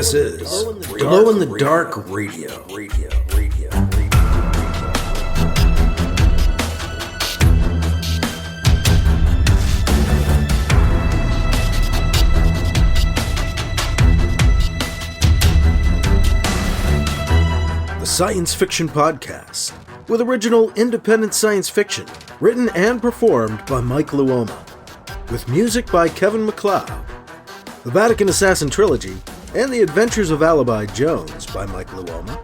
This is Glow in the Dark Radio. The science fiction podcast with original independent science fiction written and performed by Mike Luoma, with music by Kevin MacLeod. The Vatican Assassin Trilogy and The Adventures of Alibi Jones by Mike Luoma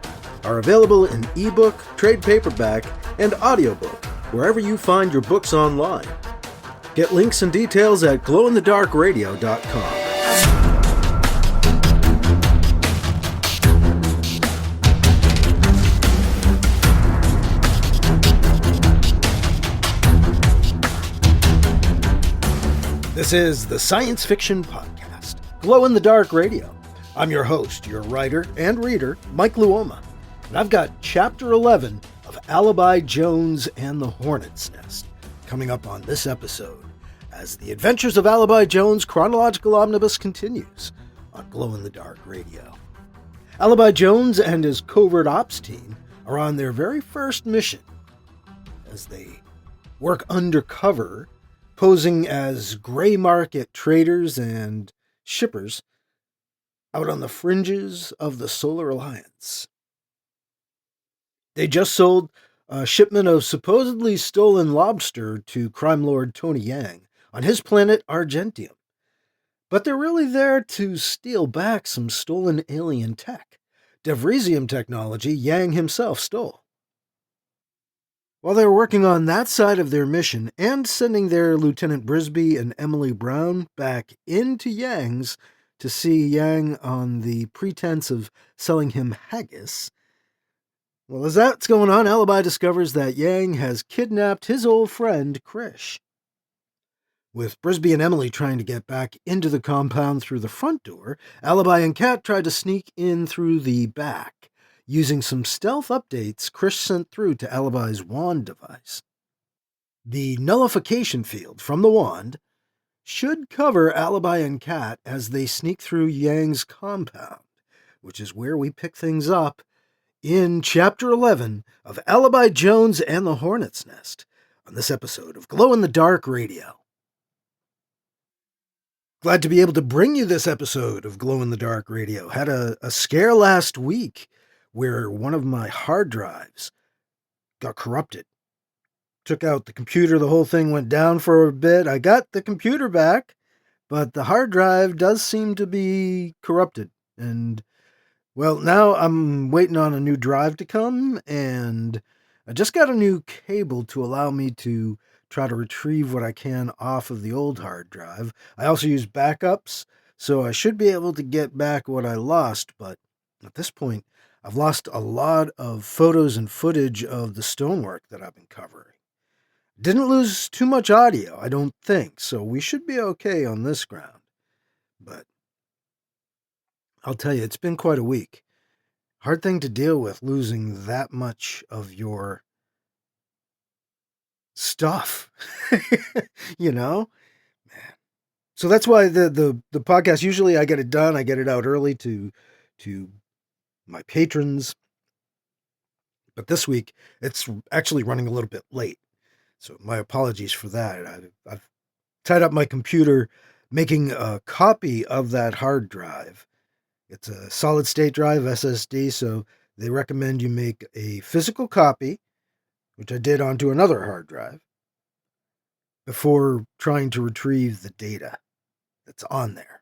are available in ebook, trade paperback, and audiobook wherever you find your books online. Get links and details at glowinthedarkradio.com. This is the Science Fiction Podcast, Glow in the Dark Radio. I'm your host, your writer and reader, Mike Luoma, and I've got Chapter 11 of Alibi Jones and the Hornet's Nest coming up on this episode as The Adventures of Alibi Jones Chronological Omnibus continues on Glow in the Dark Radio. Alibi Jones and his Covert-Ops team are on their very first mission as they work undercover, posing as gray market traders and shippers out on the fringes of the Solar Alliance. They just sold a shipment of supposedly stolen lobster to crime lord Tony Yang on his planet Argentium. But they're really there to steal back some stolen alien tech. Devrizium technology Yang himself stole. While they were working on that side of their mission and sending their Lieutenant Brisby and Emily Brown back into Yang's to see Yang on the pretense of selling him haggis, well, as that's going on, Alibi discovers that Yang has kidnapped his old friend, Krish. With Brisby and Emily trying to get back into the compound through the front door, Alibi and Kat tried to sneak in through the back, using some stealth updates Krish sent through to Alibi's wand device. The nullification field from the wand should cover Alibi and Kat as they sneak through Yang's compound, which is where we pick things up in Chapter 11 of Alibi Jones and the Hornet's Nest on this episode of Glow in the Dark Radio. Glad to be able to bring you this episode of Glow in the Dark Radio. Had a scare last week where one of my hard drives got corrupted. Took out the computer, the whole thing went down for a bit. I got the computer back, but the hard drive does seem to be corrupted. And, well, now I'm waiting on a new drive to come, and I just got a new cable to allow me to try to retrieve what I can off of the old hard drive. I also use backups, so I should be able to get back what I lost, but at this point, I've lost a lot of photos and footage of the stonework that I've been covering. Didn't lose too much audio, I don't think, so we should be okay on this ground. But I'll tell you, it's been quite a week. Hard thing to deal with, losing that much of your stuff. You know? Man. So that's why the podcast, usually I get it done, I get it out early to my patrons, but this week it's actually running a little bit late, so my apologies for that. I've tied up my computer making a copy of that hard drive. It's a solid state drive, SSD, so they recommend you make a physical copy, which I did onto another hard drive, before trying to retrieve the data that's on there,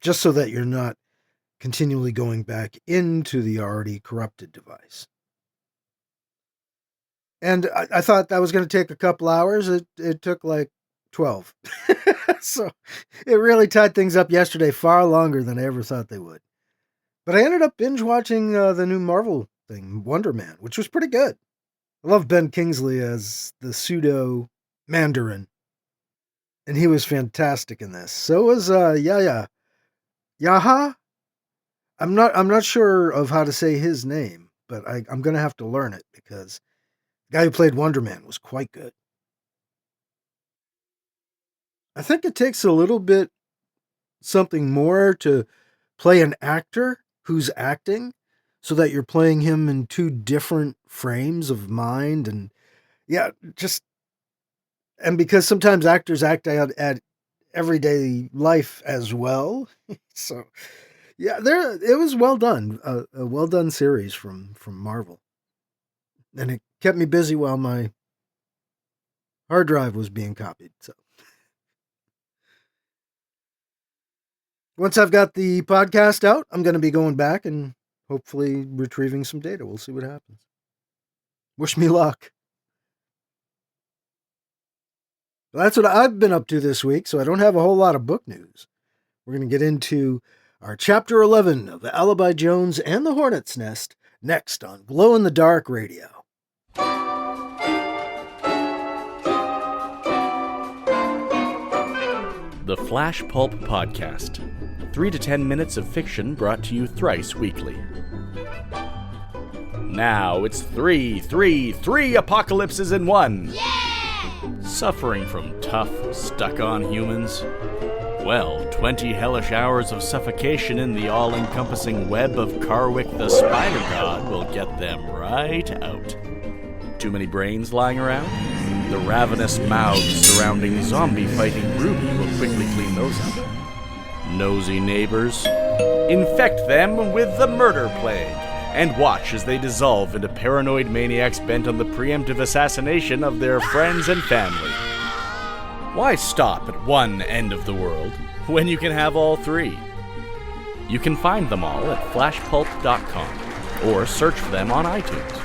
just so that you're not continually going back into the already corrupted device. And I thought that was going to take a couple hours. It took like 12. So it really tied things up yesterday far longer than I ever thought they would. But I ended up binge watching the new Marvel thing, Wonder Man, which was pretty good. I love Ben Kingsley as the pseudo Mandarin, and he was fantastic in this. So was Yaha. I'm not sure of how to say his name, but I'm going to have to learn it because the guy who played Wonder Man was quite good. I think it takes a little bit something more to play an actor who's acting so that you're playing him in two different frames of mind. And yeah, and because sometimes actors act out at everyday life as well. So yeah, it was well done. A well done series from Marvel. And it kept me busy while my hard drive was being copied. So once I've got the podcast out, I'm going to be going back and hopefully retrieving some data. We'll see what happens. Wish me luck. Well, that's what I've been up to this week, so I don't have a whole lot of book news. We're going to get into our Chapter 11 of Alibi Jones and the Hornet's Nest next on Glow in the Dark Radio. The Flash Pulp Podcast. 3 to 10 minutes of fiction brought to you thrice weekly. Now it's 3 apocalypses in one. Yeah! Suffering from tough, stuck-on humans. Well, 20 hellish hours of suffocation in the all-encompassing web of Karwik the Spider God will get them right out. Too many brains lying around? The ravenous mouths surrounding zombie-fighting Ruby will quickly clean those up. Nosy neighbors, infect them with the murder plague, and watch as they dissolve into paranoid maniacs bent on the preemptive assassination of their friends and family. Why stop at one end of the world when you can have all three? You can find them all at flashpulp.com or search for them on iTunes.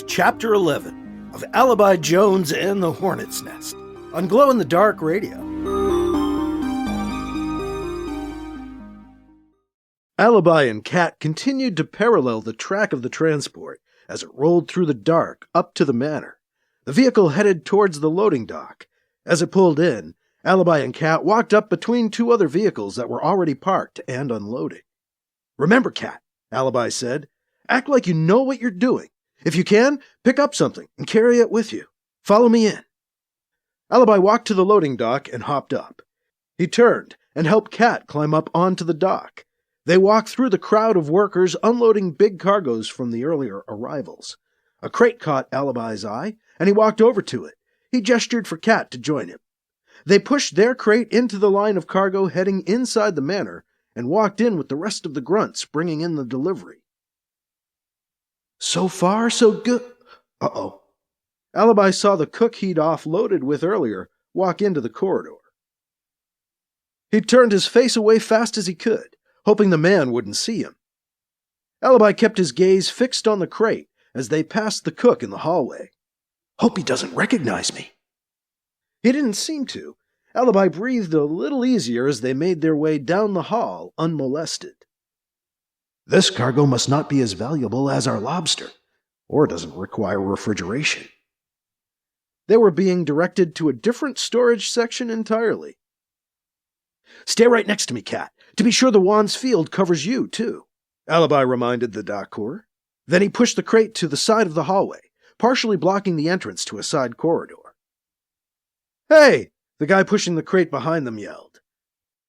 Chapter 11 of Alibi Jones and the Hornet's Nest on Glow in the Dark Radio. Alibi and Kat continued to parallel the track of the transport as it rolled through the dark up to the manor. The vehicle headed towards the loading dock. As it pulled in, Alibi and Kat walked up between two other vehicles that were already parked and unloading. "Remember, Kat," Alibi said, "act like you know what you're doing. If you can, pick up something and carry it with you. Follow me in." Alibi walked to the loading dock and hopped up. He turned and helped Kat climb up onto the dock. They walked through the crowd of workers unloading big cargoes from the earlier arrivals. A crate caught Alibi's eye, and he walked over to it. He gestured for Kat to join him. They pushed their crate into the line of cargo heading inside the manor and walked in with the rest of the grunts bringing in the delivery. So far, so good. Uh-oh. Alibi saw the cook he'd offloaded with earlier walk into the corridor. He turned his face away fast as he could, hoping the man wouldn't see him. Alibi kept his gaze fixed on the crate as they passed the cook in the hallway. "Hope he doesn't recognize me." He didn't seem to. Alibi breathed a little easier as they made their way down the hall unmolested. "This cargo must not be as valuable as our lobster, or doesn't require refrigeration." They were being directed to a different storage section entirely. "Stay right next to me, Kat, to be sure the wand's field covers you, too," Alibi reminded the doctor. Then he pushed the crate to the side of the hallway, partially blocking the entrance to a side corridor. "Hey!" the guy pushing the crate behind them yelled.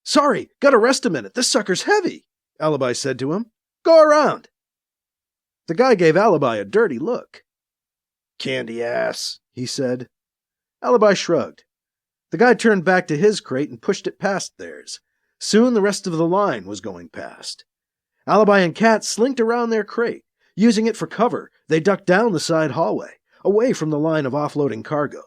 "Sorry, gotta rest a minute, this sucker's heavy," Alibi said to him. "Go around." The guy gave Alibi a dirty look. "Candy ass," he said. Alibi shrugged. The guy turned back to his crate and pushed it past theirs. Soon the rest of the line was going past. Alibi and Kat slinked around their crate. Using it for cover, they ducked down the side hallway, away from the line of offloading cargo.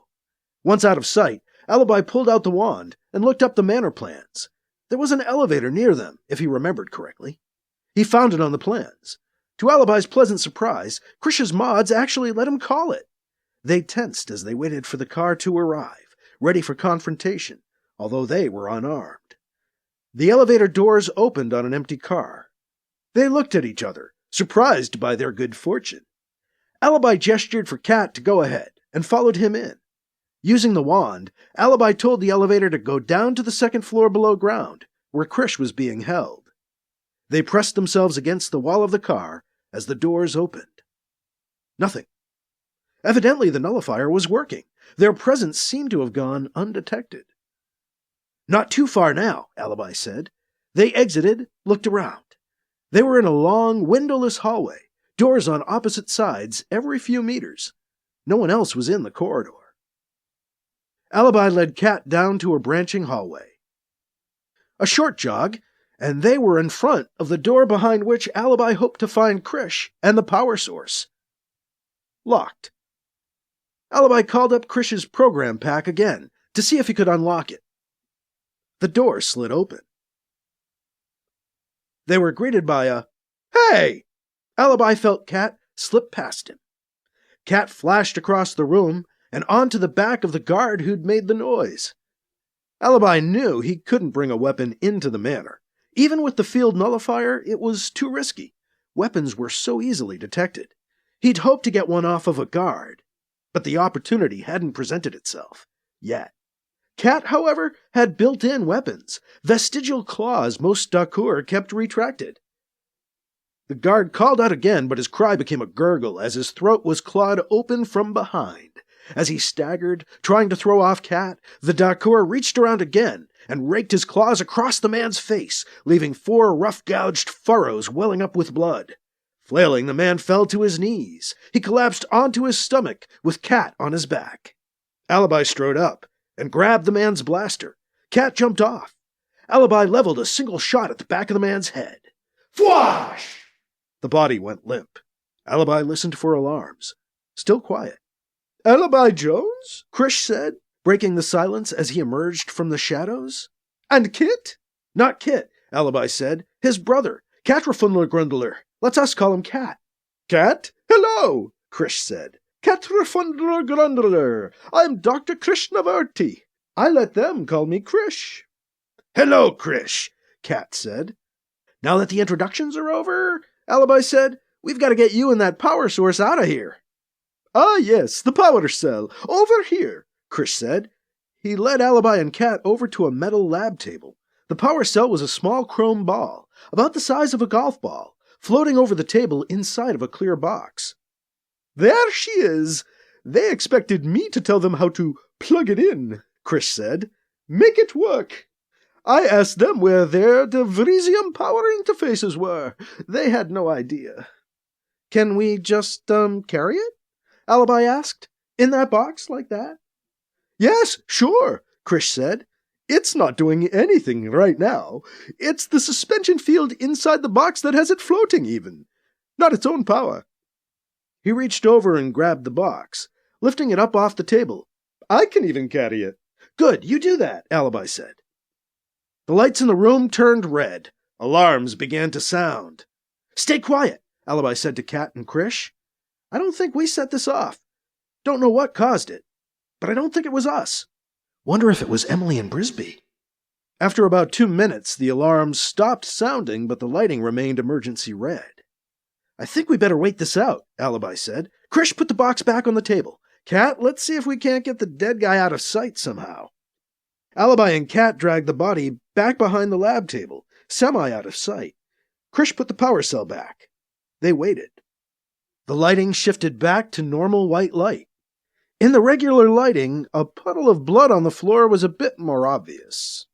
Once out of sight, Alibi pulled out the wand and looked up the manor plans. There was an elevator near them, if he remembered correctly. He found it on the plans. To Alibi's pleasant surprise, Krish's mods actually let him call it. They tensed as they waited for the car to arrive, ready for confrontation, although they were unarmed. The elevator doors opened on an empty car. They looked at each other, surprised by their good fortune. Alibi gestured for Kat to go ahead. and followed him in. Using the wand, Alibi told the elevator to go down to the second floor below ground, where Krish was being held. They pressed themselves against the wall of the car as the doors opened. Nothing. Evidently, the nullifier was working. Their presence seemed to have gone undetected. Not too far now, Alibi said. They exited, looked around. They were in a long, windowless hallway, doors on opposite sides every few meters. No one else was in the corridor. Alibi led Kat down to a branching hallway. A short jog, and they were in front of the door behind which Alibi hoped to find Krish and the power source. Locked. Alibi called up Krish's program pack again to see if he could unlock it. The door slid open. They were greeted by a, "Hey!" Alibi felt Kat slip past him. Kat flashed across the room and onto the back of the guard who'd made the noise. Alibi knew he couldn't bring a weapon into the manor. Even with the field nullifier, it was too risky. Weapons were so easily detected. He'd hoped to get one off of a guard, but the opportunity hadn't presented itself yet. Kat, however, had built-in weapons, vestigial claws most Dakur kept retracted. The guard called out again, but his cry became a gurgle as his throat was clawed open from behind. As he staggered, trying to throw off Kat, the Dakur reached around again and raked his claws across the man's face, leaving 4 rough-gouged furrows welling up with blood. Flailing, the man fell to his knees. He collapsed onto his stomach, with Kat on his back. Alibi strode up and grabbed the man's blaster. Kat jumped off. Alibi leveled a single shot at the back of the man's head. Fwash! The body went limp. Alibi listened for alarms. Still quiet. "Alibi Jones?" Krish said, breaking the silence as he emerged from the shadows. "And Kit?" "Not Kit," Alibi said. "His brother, Katrafundler. Let's us call him Kat." "Kat? Hello," Krish said. "Katrafundler. I'm Dr. Krishnavarti. I let them call me Krish." "Hello, Krish," Kat said. "Now that the introductions are over," Alibi said, "we've got to get you and that power source out of here." "Ah, yes, the power cell. Over here," Krish said. He led Alibi and Kat over to a metal lab table. The power cell was a small chrome ball, about the size of a golf ball, floating over the table inside of a clear box. "There she is. They expected me to tell them how to plug it in," Krish said. "Make it work. I asked them where their Devrizium power interfaces were. They had no idea." "Can we just, carry it?" Alibi asked. "In that box, like that?" "Yes, sure," Krish said. "It's not doing anything right now. It's the suspension field inside the box that has it floating even. Not its own power." He reached over and grabbed the box, lifting it up off the table. "I can even carry it." "Good, you do that," Alibi said. The lights in the room turned red. Alarms began to sound. "Stay quiet," Alibi said to Kat and Krish. "I don't think we set this off. Don't know what caused it, but I don't think it was us. Wonder if it was Emily and Brisby." After about 2 minutes, the alarms stopped sounding, but the lighting remained emergency red. "I think we better wait this out," Alibi said. "Krish, put the box back on the table. Kat, let's see if we can't get the dead guy out of sight somehow." Alibi and Kat dragged the body back behind the lab table, semi out of sight. Krish put the power cell back. They waited. The lighting shifted back to normal white light. In the regular lighting, a puddle of blood on the floor was a bit more obvious.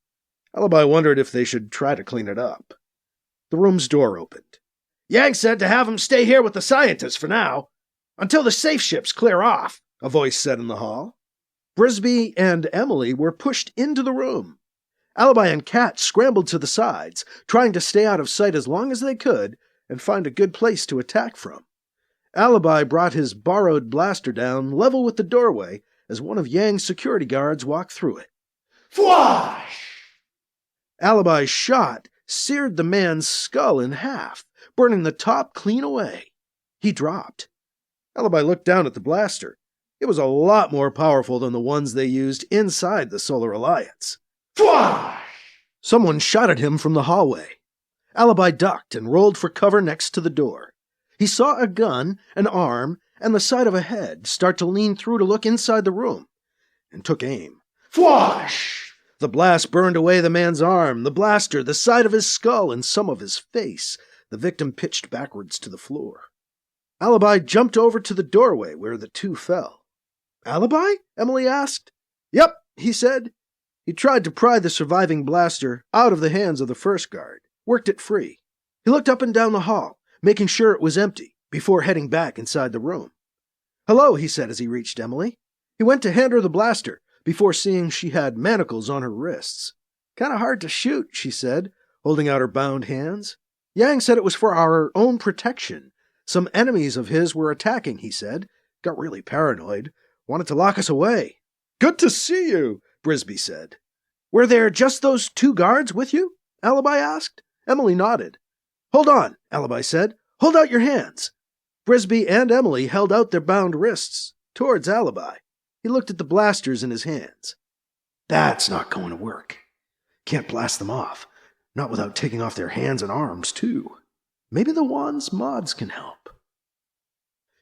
Alibi wondered if they should try to clean it up. The room's door opened. "Yang said to have him stay here with the scientists for now, until the safe ships clear off," a voice said in the hall. Brisby and Emily were pushed into the room. Alibi and Kat scrambled to the sides, trying to stay out of sight as long as they could and find a good place to attack from. Alibi brought his borrowed blaster down level with the doorway as one of Yang's security guards walked through it. Fwash! Alibi's shot seared the man's skull in half, burning the top clean away. He dropped. Alibi looked down at the blaster. It was a lot more powerful than the ones they used inside the Solar Alliance. Fwash! Someone shot at him from the hallway. Alibi ducked and rolled for cover next to the door. He saw a gun, an arm, and the side of a head start to lean through to look inside the room, and took aim. Fwash! The blast burned away the man's arm, the blaster, the side of his skull, and some of his face. The victim pitched backwards to the floor. Alibi jumped over to the doorway where the two fell. Alibi? Emily asked. Yep, he said. He tried to pry the surviving blaster out of the hands of the first guard, worked it free. He looked up and down the hall, making sure it was empty, before heading back inside the room. Hello, he said as he reached Emily. He went to hand her the blaster, before seeing she had manacles on her wrists. Kinda hard to shoot, she said, holding out her bound hands. Yang said it was for our own protection. Some enemies of his were attacking, he said. Got really paranoid. Wanted to lock us away. Good to see you, Brisby said. Were there just those two guards with you? Alibi asked. Emily nodded. Hold on, Alibi said. Hold out your hands. Brisby and Emily held out their bound wrists towards Alibi. He looked at the blasters in his hands. That's not going to work. Can't blast them off. Not without taking off their hands and arms, too. Maybe the wand's mods can help.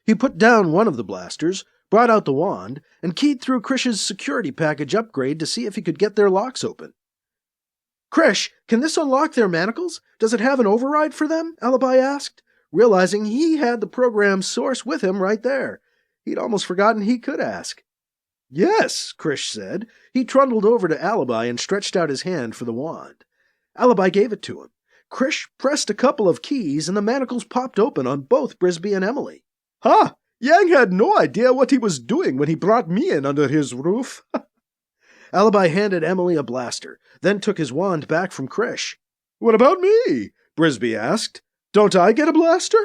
He put down one of the blasters, brought out the wand, and keyed through Krish's security package upgrade to see if he could get their locks open. Krish, can this unlock their manacles? Does it have an override for them? Alibi asked, realizing he had the program's source with him right there. He'd almost forgotten he could ask. Yes, Krish said. He trundled over to Alibi and stretched out his hand for the wand. Alibi gave it to him. Krish pressed a couple of keys and the manacles popped open on both Brisby and Emily. Ha! Yang had no idea what he was doing when he brought me in under his roof. Alibi handed Emily a blaster, then took his wand back from Krish. What about me? Brisby asked. Don't I get a blaster?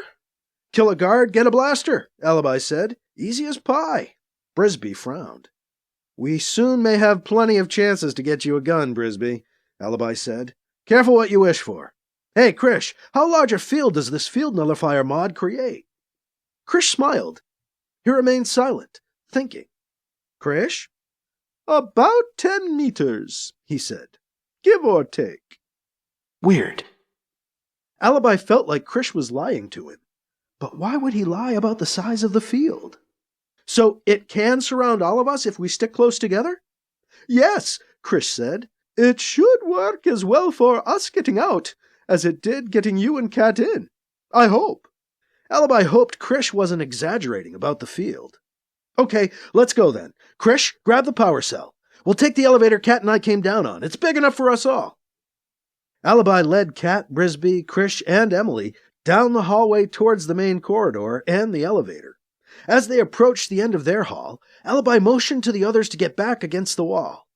Kill a guard, get a blaster, Alibi said. Easy as pie. Brisby frowned. We soon may have plenty of chances to get you a gun, Brisby, Alibi said. Careful what you wish for. Hey, Krish, how large a field does this field nullifier mod create? Krish smiled. He remained silent, thinking. Krish? About 10 meters, he said. Give or take. Weird. Alibi felt like Krish was lying to him. But why would he lie about the size of the field? So it can surround all of us if we stick close together? Yes, Krish said. It should work as well for us getting out as it did getting you and Kat in. I hope. Alibi hoped Krish wasn't exaggerating about the field. Okay, let's go then. Krish, grab the power cell. We'll take the elevator Kat and I came down on. It's big enough for us all. Alibi led Kat, Brisby, Krish, and Emily down the hallway towards the main corridor and the elevator. As they approached the end of their hall, Alibi motioned to the others to get back against the wall.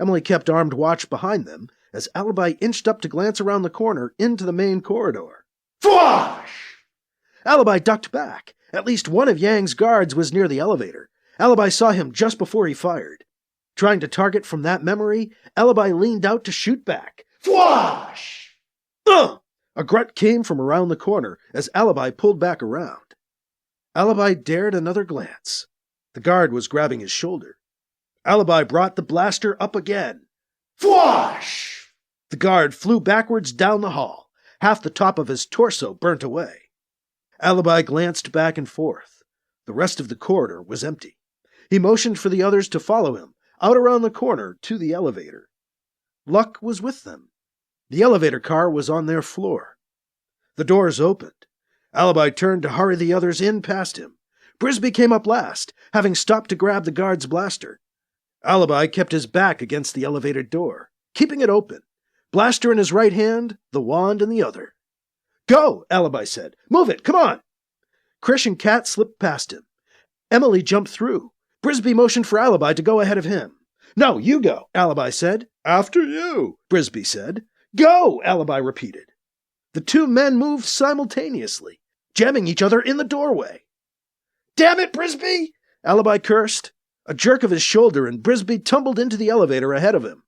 Emily kept armed watch behind them as Alibi inched up to glance around the corner into the main corridor. Fwash! Alibi ducked back. At least one of Yang's guards was near the elevator. Alibi saw him just before he fired. Trying to target from that memory, Alibi leaned out to shoot back. Fwash! Ugh! A grunt came from around the corner as Alibi pulled back around. Alibi dared another glance. The guard was grabbing his shoulder. Alibi brought the blaster up again. Fwash! The guard flew backwards down the hall. Half the top of his torso burnt away. Alibi glanced back and forth. The rest of the corridor was empty. He motioned for the others to follow him, out around the corner to the elevator. Luck was with them. The elevator car was on their floor. The doors opened. Alibi turned to hurry the others in past him. Brisby came up last, having stopped to grab the guard's blaster. Alibi kept his back against the elevator door, keeping it open. Blaster in his right hand, the wand in the other. Go, Alibi said. Move it, come on. Krish and Kat slipped past him. Emily jumped through. Brisby motioned for Alibi to go ahead of him. No, you go, Alibi said. After you, Brisby said. Go, Alibi repeated. The two men moved simultaneously, jamming each other in the doorway. Damn it, Brisby! Alibi cursed. A jerk of his shoulder and Brisby tumbled into the elevator ahead of him.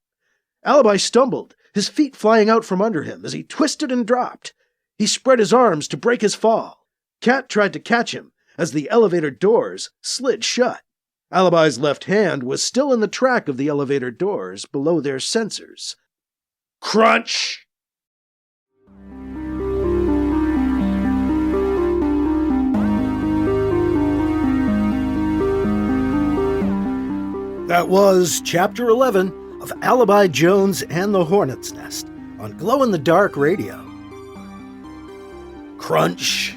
Alibi stumbled, his feet flying out from under him as he twisted and dropped. He spread his arms to break his fall. Kat tried to catch him as the elevator doors slid shut. Alibi's left hand was still in the track of the elevator doors below their sensors. Crunch! That was Chapter 11 of Alibi Jones and the Hornet's Nest on Glow-in-the-Dark Radio. Crunch.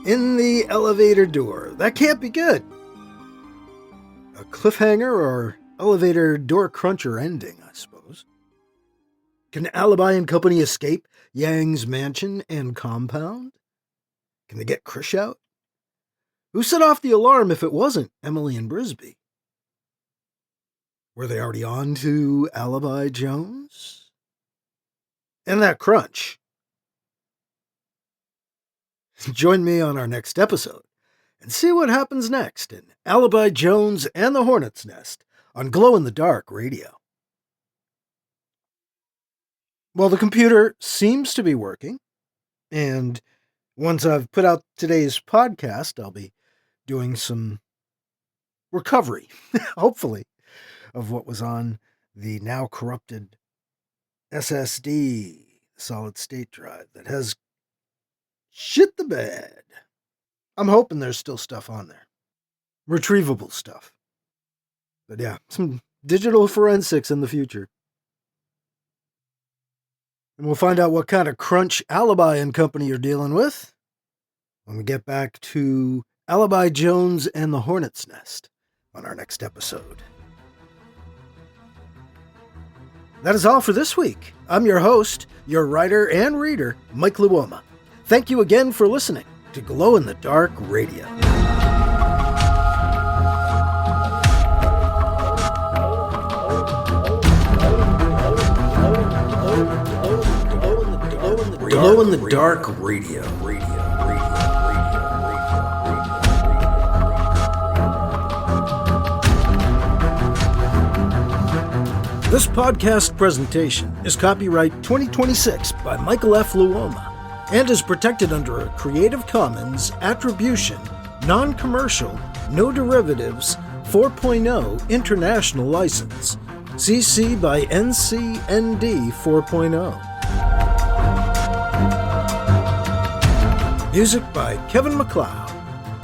In the elevator door. That can't be good. A cliffhanger or elevator door cruncher ending, I suppose. Can Alibi and company escape Yang's mansion and compound? Can they get Krish out? Who set off the alarm if it wasn't Emily and Brisby? Were they already on to Alibi Jones? And that crunch. Join me on our next episode and see what happens next in Alibi Jones and the Hornet's Nest on Glow-in-the-Dark Radio. Well, the computer seems to be working, and once I've put out today's podcast, I'll be doing some recovery, hopefully, of what was on the now corrupted SSD, solid-state drive, that has shit the bed. I'm hoping there's still stuff on there. Retrievable stuff. But yeah, some digital forensics in the future. And we'll find out what kind of crunch Alibi and company are dealing with when we get back to Alibi Jones and the Hornet's Nest on our next episode. That is all for this week. I'm your host, your writer and reader, Mike Luoma. Thank you again for listening to Glow-in-the-Dark Radio. Glow-in-the-Dark Radio. This podcast presentation is copyright 2026 by Michael F. Luoma and is protected under a Creative Commons Attribution, Non-Commercial, No Derivatives 4.0 International License, CC by NCND 4.0. Music by Kevin MacLeod.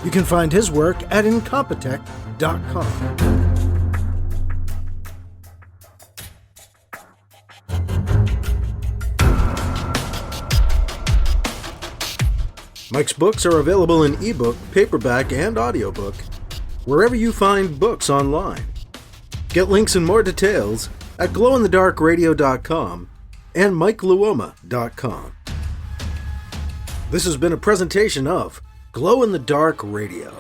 You can find his work at Incompetech.com. Mike's books are available in ebook, paperback, and audiobook, wherever you find books online. Get links and more details at glowinthedarkradio.com and mikeluoma.com. This has been a presentation of Glow in the Dark Radio.